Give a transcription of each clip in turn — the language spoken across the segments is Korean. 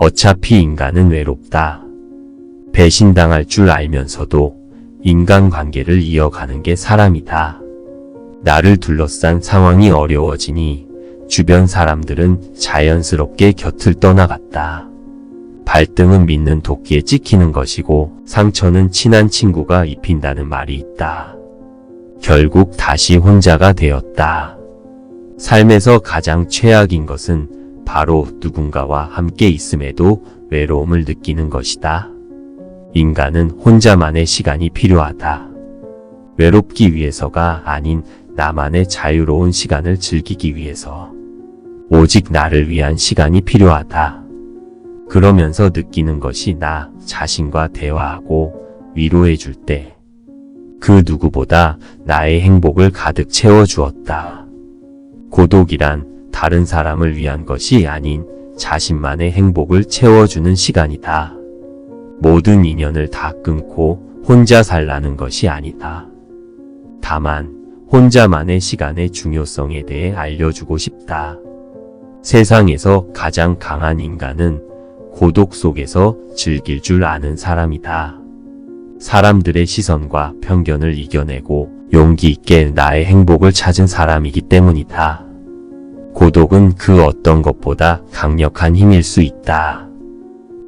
어차피 인간은 외롭다. 배신당할 줄 알면서도 인간관계를 이어가는 게 사람이다. 나를 둘러싼 상황이 어려워지니 주변 사람들은 자연스럽게 곁을 떠나갔다. 발등은 믿는 도끼에 찍히는 것이고 상처는 친한 친구가 입힌다는 말이 있다. 결국 다시 혼자가 되었다. 삶에서 가장 최악인 것은 바로 누군가와 함께 있음에도 외로움을 느끼는 것이다. 인간은 혼자만의 시간이 필요하다. 외롭기 위해서가 아닌 나만의 자유로운 시간을 즐기기 위해서. 오직 나를 위한 시간이 필요하다. 그러면서 느끼는 것이 나 자신과 대화하고 위로해 줄 때 그 누구보다 나의 행복을 가득 채워주었다. 고독이란 다른 사람을 위한 것이 아닌 자신만의 행복을 채워주는 시간이다. 모든 인연을 다 끊고 혼자 살라는 것이 아니다. 다만 혼자만의 시간의 중요성에 대해 알려주고 싶다. 세상에서 가장 강한 인간은 고독 속에서 즐길 줄 아는 사람이다. 사람들의 시선과 편견을 이겨내고 용기 있게 나의 행복을 찾은 사람이기 때문이다. 고독은 그 어떤 것보다 강력한 힘일 수 있다.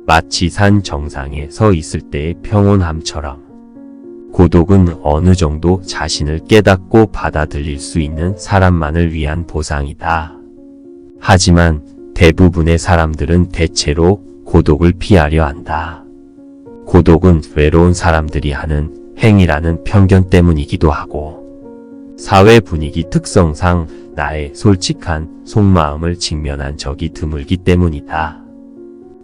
마치 산 정상에 서 있을 때의 평온함처럼 고독은 어느 정도 자신을 깨닫고 받아들일 수 있는 사람만을 위한 보상이다. 하지만 대부분의 사람들은 대체로 고독을 피하려 한다. 고독은 외로운 사람들이 하는 행위라는 편견 때문이기도 하고 사회 분위기 특성상 나의 솔직한 속마음을 직면한 적이 드물기 때문이다.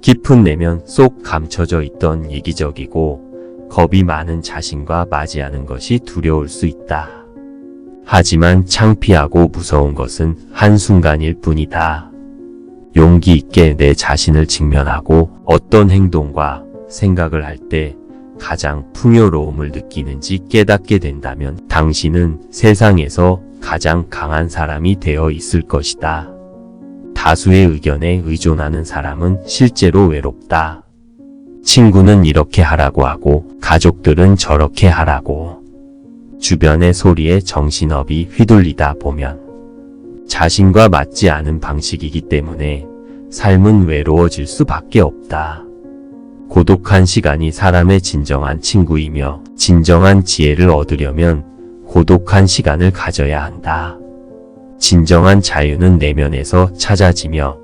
깊은 내면 속 감춰져 있던 이기적이고 겁이 많은 자신과 맞이하는 것이 두려울 수 있다. 하지만 창피하고 무서운 것은 한순간일 뿐이다. 용기 있게 내 자신을 직면하고 어떤 행동과 생각을 할 때 가장 풍요로움을 느끼는지 깨닫게 된다면 당신은 세상에서 가장 강한 사람이 되어 있을 것이다. 다수의 의견에 의존하는 사람은 실제로 외롭다. 친구는 이렇게 하라고 하고 가족들은 저렇게 하라고. 주변의 소리에 정신없이 휘둘리다 보면 자신과 맞지 않은 방식이기 때문에 삶은 외로워질 수밖에 없다. 고독한 시간이 사람의 진정한 친구이며 진정한 지혜를 얻으려면 고독한 시간을 가져야 한다. 진정한 자유는 내면에서 찾아지며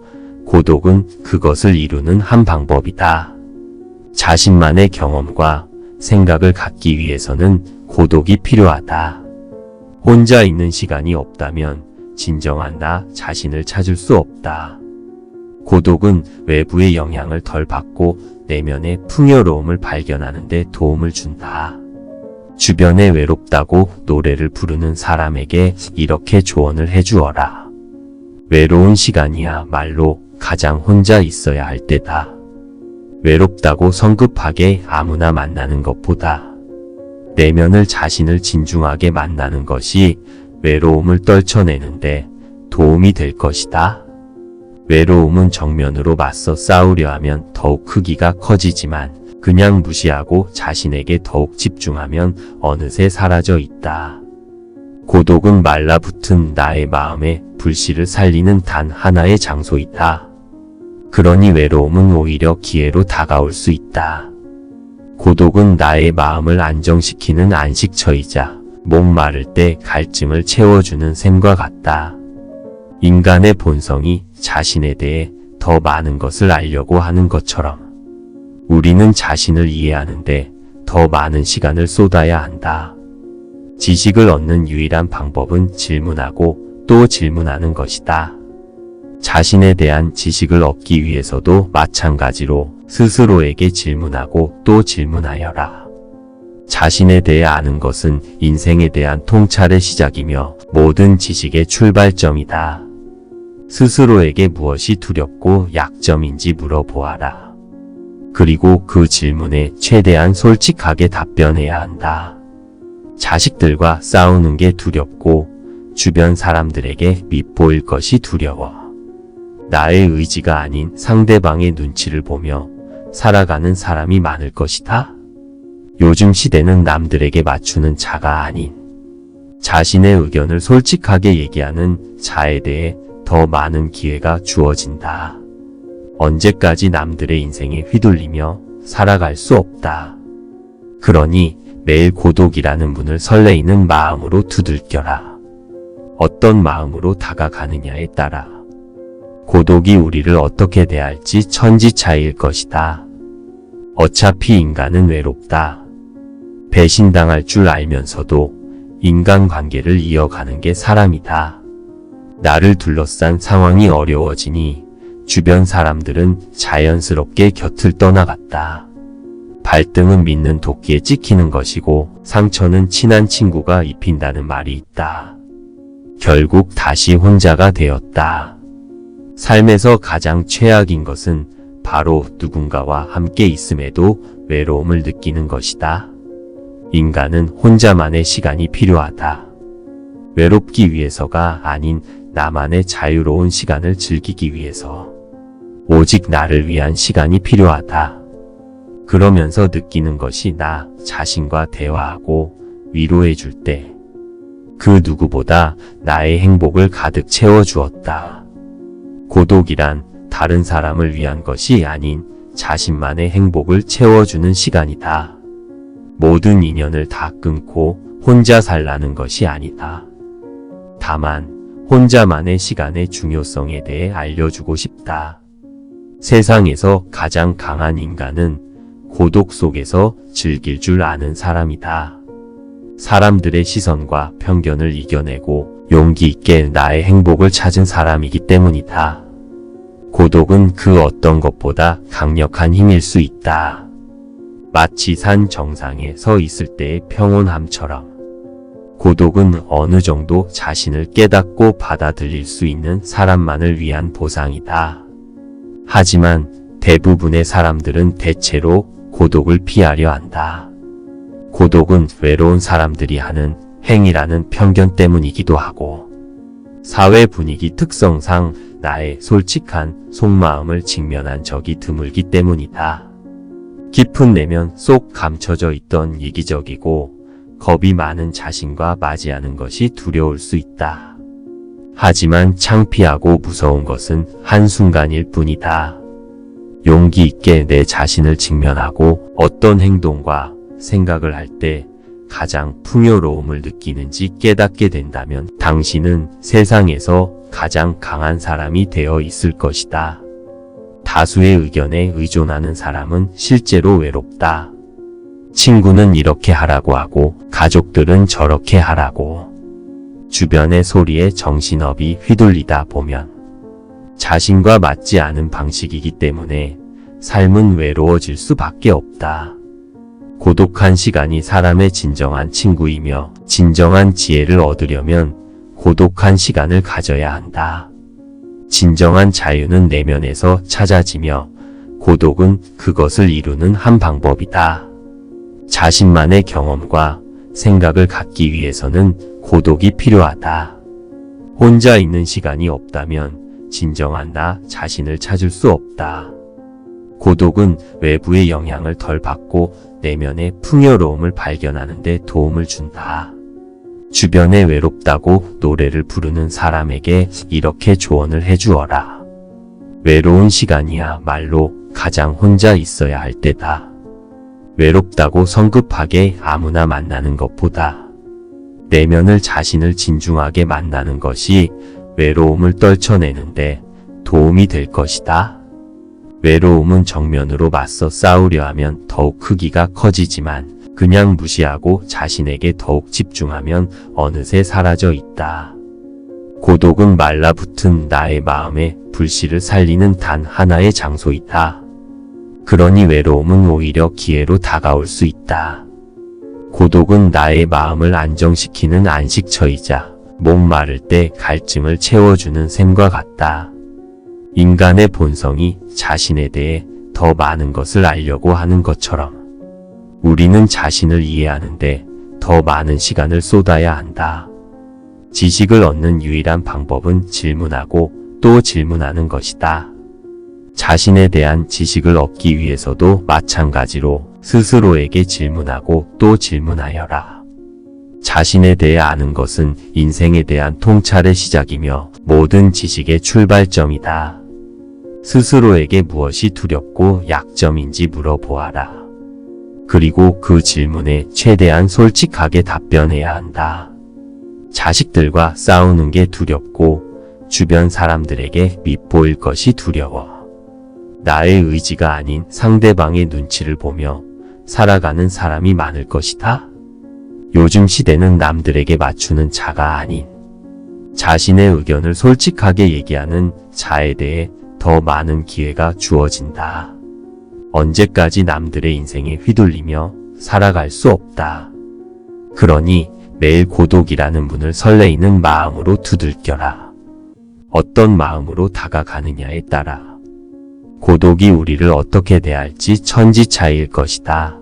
고독은 그것을 이루는 한 방법이다. 자신만의 경험과 생각을 갖기 위해서는 고독이 필요하다. 혼자 있는 시간이 없다면 진정한 나 자신을 찾을 수 없다. 고독은 외부의 영향을 덜 받고 내면의 풍요로움을 발견하는 데 도움을 준다. 주변에 외롭다고 노래를 부르는 사람에게 이렇게 조언을 해주어라. 외로운 시간이야말로 가장 혼자 있어야 할 때다. 외롭다고 성급하게 아무나 만나는 것보다 내면을 자신을 진중하게 만나는 것이 외로움을 떨쳐내는데 도움이 될 것이다. 외로움은 정면으로 맞서 싸우려 하면 더욱 크기가 커지지만 그냥 무시하고 자신에게 더욱 집중하면 어느새 사라져 있다. 고독은 말라붙은 나의 마음의 불씨를 살리는 단 하나의 장소이다. 그러니 외로움은 오히려 기회로 다가올 수 있다. 고독은 나의 마음을 안정시키는 안식처이자 목마를 때 갈증을 채워주는 샘과 같다. 인간의 본성이 자신에 대해 더 많은 것을 알려고 하는 것처럼 우리는 자신을 이해하는데 더 많은 시간을 쏟아야 한다. 지식을 얻는 유일한 방법은 질문하고 또 질문하는 것이다. 자신에 대한 지식을 얻기 위해서도 마찬가지로 스스로에게 질문하고 또 질문하여라. 자신에 대해 아는 것은 인생에 대한 통찰의 시작이며 모든 지식의 출발점이다. 스스로에게 무엇이 두렵고 약점인지 물어보아라. 그리고 그 질문에 최대한 솔직하게 답변해야 한다. 자식들과 싸우는 게 두렵고 주변 사람들에게 밉보일 것이 두려워. 나의 의지가 아닌 상대방의 눈치를 보며 살아가는 사람이 많을 것이다. 요즘 시대는 남들에게 맞추는 자가 아닌 자신의 의견을 솔직하게 얘기하는 자에 대해 더 많은 기회가 주어진다. 언제까지 남들의 인생에 휘둘리며 살아갈 수 없다. 그러니 매일 고독이라는 문을 설레이는 마음으로 두들겨라. 어떤 마음으로 다가가느냐에 따라 고독이 우리를 어떻게 대할지 천지차이일 것이다. 어차피 인간은 외롭다. 배신당할 줄 알면서도 인간관계를 이어가는 게 사람이다. 나를 둘러싼 상황이 어려워지니 주변 사람들은 자연스럽게 곁을 떠나갔다. 발등은 믿는 도끼에 찍히는 것이고 상처는 친한 친구가 입힌다는 말이 있다. 결국 다시 혼자가 되었다. 삶에서 가장 최악인 것은 바로 누군가와 함께 있음에도 외로움을 느끼는 것이다. 인간은 혼자만의 시간이 필요하다. 외롭기 위해서가 아닌 나만의 자유로운 시간을 즐기기 위해서. 오직 나를 위한 시간이 필요하다. 그러면서 느끼는 것이 나 자신과 대화하고 위로해 줄 때 그 누구보다 나의 행복을 가득 채워주었다. 고독이란 다른 사람을 위한 것이 아닌 자신만의 행복을 채워주는 시간이다. 모든 인연을 다 끊고 혼자 살라는 것이 아니다. 다만 혼자만의 시간의 중요성에 대해 알려주고 싶다. 세상에서 가장 강한 인간은 고독 속에서 즐길 줄 아는 사람이다. 사람들의 시선과 편견을 이겨내고 용기 있게 나의 행복을 찾은 사람이기 때문이다. 고독은 그 어떤 것보다 강력한 힘일 수 있다. 마치 산 정상에 서 있을 때의 평온함처럼 고독은 어느 정도 자신을 깨닫고 받아들일 수 있는 사람만을 위한 보상이다. 하지만 대부분의 사람들은 대체로 고독을 피하려 한다. 고독은 외로운 사람들이 하는 행위라는 편견 때문이기도 하고 사회 분위기 특성상 나의 솔직한 속마음을 직면한 적이 드물기 때문이다. 깊은 내면 속 감춰져 있던 이기적이고 겁이 많은 자신과 맞이하는 것이 두려울 수 있다. 하지만 창피하고 무서운 것은 한순간일 뿐이다. 용기 있게 내 자신을 직면하고 어떤 행동과 생각을 할 때 가장 풍요로움을 느끼는지 깨닫게 된다면 당신은 세상에서 가장 강한 사람이 되어 있을 것이다. 다수의 의견에 의존하는 사람은 실제로 외롭다. 친구는 이렇게 하라고 하고 가족들은 저렇게 하라고. 주변의 소리에 정신없이 휘둘리다 보면 자신과 맞지 않은 방식이기 때문에 삶은 외로워질 수밖에 없다. 고독한 시간이 사람의 진정한 친구이며 진정한 지혜를 얻으려면 고독한 시간을 가져야 한다. 진정한 자유는 내면에서 찾아지며 고독은 그것을 이루는 한 방법이다. 자신만의 경험과 생각을 갖기 위해서는 고독이 필요하다. 혼자 있는 시간이 없다면 진정한 나 자신을 찾을 수 없다. 고독은 외부의 영향을 덜 받고 내면의 풍요로움을 발견하는 데 도움을 준다. 주변에 외롭다고 노래를 부르는 사람에게 이렇게 조언을 해주어라. 외로운 시간이야말로 가장 혼자 있어야 할 때다. 외롭다고 성급하게 아무나 만나는 것보다 내면을 자신을 진중하게 만나는 것이 외로움을 떨쳐내는데 도움이 될 것이다. 외로움은 정면으로 맞서 싸우려 하면 더욱 크기가 커지지만 그냥 무시하고 자신에게 더욱 집중하면 어느새 사라져 있다. 고독은 말라붙은 나의 마음의 불씨를 살리는 단 하나의 장소이다. 그러니 외로움은 오히려 기회로 다가올 수 있다. 고독은 나의 마음을 안정시키는 안식처이자 목마를 때 갈증을 채워주는 샘과 같다. 인간의 본성이 자신에 대해 더 많은 것을 알려고 하는 것처럼 우리는 자신을 이해하는데 더 많은 시간을 쏟아야 한다. 지식을 얻는 유일한 방법은 질문하고 또 질문하는 것이다. 자신에 대한 지식을 얻기 위해서도 마찬가지로 스스로에게 질문하고 또 질문하여라. 자신에 대해 아는 것은 인생에 대한 통찰의 시작이며 모든 지식의 출발점이다. 스스로에게 무엇이 두렵고 약점인지 물어보아라. 그리고 그 질문에 최대한 솔직하게 답변해야 한다. 자식들과 싸우는 게 두렵고 주변 사람들에게 밉보일 것이 두려워. 나의 의지가 아닌 상대방의 눈치를 보며 살아가는 사람이 많을 것이다. 요즘 시대는 남들에게 맞추는 자가 아닌 자신의 의견을 솔직하게 얘기하는 자에 대해 더 많은 기회가 주어진다. 언제까지 남들의 인생에 휘둘리며 살아갈 수 없다. 그러니 매일 고독이라는 문을 설레이는 마음으로 두들겨라. 어떤 마음으로 다가가느냐에 따라 고독이 우리를 어떻게 대할지 천지차이일 것이다.